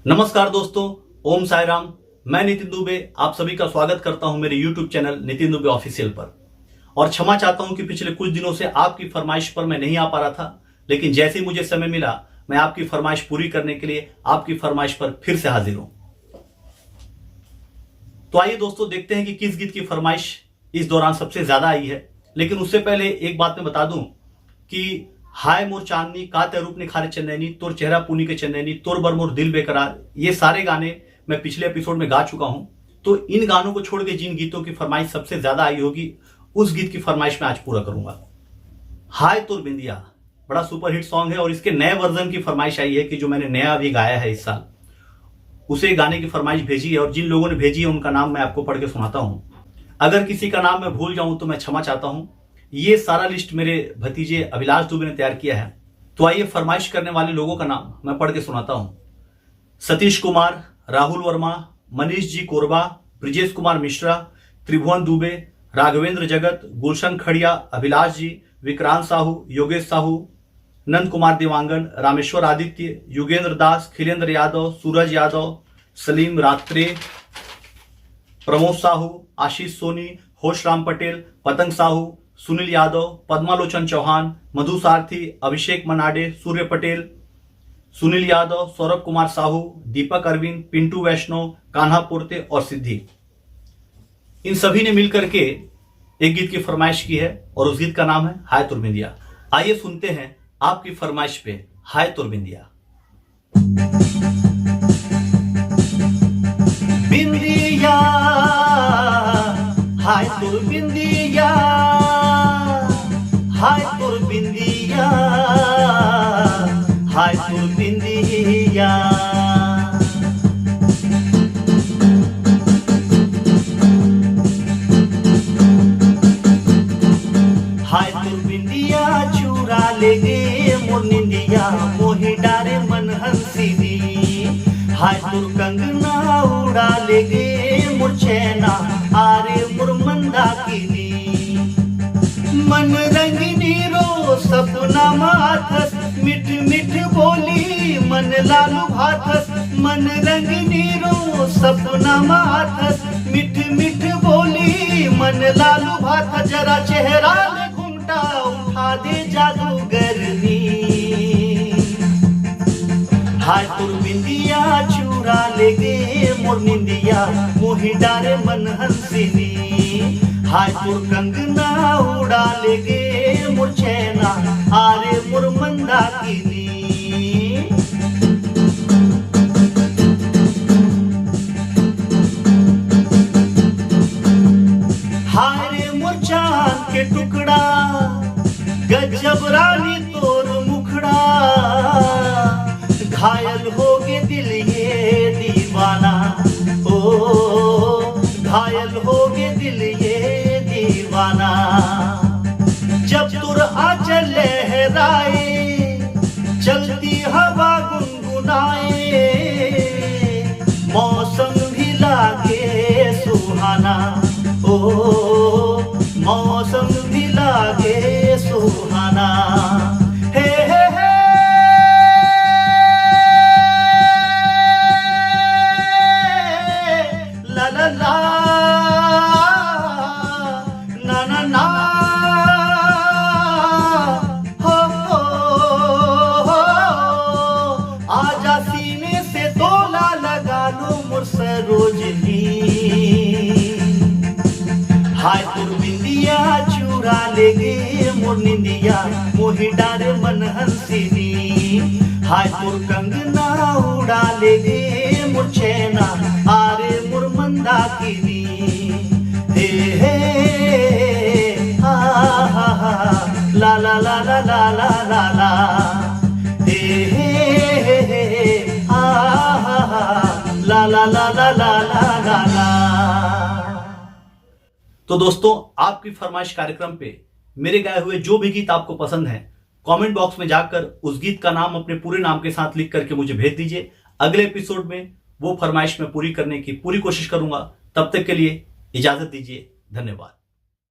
नमस्कार दोस्तों, ओम साई राम। मैं नितिन दुबे आप सभी का स्वागत करता हूं मेरे YouTube channel Nitin Dubey official पर। और क्षमा चाहता हूं कि पिछले कुछ दिनों से आपकी फरमाइश पर मैं नहीं आ पा रहा था, लेकिन जैसे ही मुझे समय मिला मैं आपकी फरमाइश पूरी करने के लिए आपकी फरमाइश पर फिर से हाजिर हूं। तो आइए दोस्तों, देखते हैं कि किस गीत की फरमाइश इस दौरान सबसे ज्यादा आई है। लेकिन उससे पहले एक बात मैं बता दूं कि हाय मोर चांदनी का ते रूप निखारे चंदैनी, तोर चेहरा पुनी के चंदैनी, तोर बर मोर दिल बेकरार, ये सारे गाने मैं पिछले एपिसोड में गा चुका हूं। तो इन गानों को छोड़ के जिन गीतों की फरमाइश सबसे ज्यादा आई होगी उस गीत की फरमाइश मैं आज पूरा करूंगा। हाय तोर बिंदिया बड़ा सुपरहिट सॉन्ग है और इसके नए वर्जन की फरमाइश आई है कि जो मैंने नया अभी गाया है इस साल, उसे गाने की फरमाइश भेजी है। और जिन लोगों ने भेजी है उनका नाम मैं आपको पढ़ के सुनाता हूं। अगर किसी का नाम मैं भूल जाऊं तो मैं क्षमा चाहता हूं। ये सारा लिस्ट मेरे भतीजे अभिलाष दुबे ने तैयार किया है। तो आइए फरमाइश करने वाले लोगों का नाम मैं पढ़ के सुनाता हूं। सतीश कुमार, राहुल वर्मा, मनीष जी कोरबा, ब्रिजेश कुमार मिश्रा, त्रिभुवन दुबे, राघवेंद्र जगत, गुलशन खड़िया, अभिलाष जी, विक्रांत साहू, योगेश साहू, नंद कुमार देवांगन, रामेश्वर आदित्य, युगेंद्र दास, खिलेंद्र यादव, सूरज यादव, सलीम रात्रे, प्रमोद साहू, आशीष सोनी, होश राम पटेल, पतंग साहू, सुनील यादव, पद्मालोचन चौहान, मधु सारथी, अभिषेक मनाडे, सूर्य पटेल, सुनील यादव, सौरभ कुमार साहू, दीपक अरविंद, पिंटू वैष्णव, कान्हा पोर्ते और सिद्धि। इन सभी ने मिलकर के एक गीत की फरमाइश की है और उस गीत का नाम है हाय तोर बिंदिया। आइए सुनते हैं आपकी फरमाइश पे हाय तोर बिंदिया। बिंदिया हाय तोर बिंदिया, हाय तोर बिंदिया, हाय तोर बिंदिया। हाय तोर बिंदिया चुरा ले गे मोर निंदिया, मोहि डारे मन हंसिनी। हाय तोर कंगना उड़ा ले गे मोर चैना, आरे मोर मंदाकिनी। मन रंगिनी रो सपना माथस, मिठ मिठ बोली मन लालू भाथस। मन रंगिनी रो सपना माथस, मिठ मिठ बोली मन लालू भाथस। जरा चेहरा ले घूंघटा उठा दे जादूगरनी। हाय तोर बिंदिया चुरा ले गे मोर निंदिया, मोहि डारे मन हंसिनी। हाय तोर कंगना उड़ा ले गे मोर चैना, आरे मोर मंदाकिनी। हाय रे मोर चांद के टुकड़ा, गजब रानी तोर मुखड़ा। घायल हो गे दिल ये दीवाना, ओ घायल हो गे दिल ये दीवाना। जब तुर आंचल लहराए, चलती हवा गुनगुनाए, मौसम भी लागे सुहाना, ओ मौसम भी लागे सुहाना। हे हे हे ला ला ला ना ना ना, हो आजा सीने से तोला लगा लो मोर सरोजनी। हाय तोर बिंदिया चुरा ले गे मोर निंदिया, मोहि डारे मन हंसिनी। हाय तोर कंगना उड़ा ले गे मोर चैना, आरे मोर मंदाकिनी। हे हे हा हा हा ला ला ला ला ला ला ला ला, हे हे हा हा हा ला ला ला ला ला ला ला। तो दोस्तों, आपकी फरमाइश कार्यक्रम पे मेरे गाए हुए जो भी गीत आपको पसंद है, कमेंट बॉक्स में जाकर उस गीत का नाम अपने पूरे नाम के साथ लिख करके मुझे भेज दीजिए। अगले एपिसोड में वो फरमाइश में पूरी करने की पूरी कोशिश करूंगा। तब तक के लिए इजाजत दीजिए। धन्यवाद।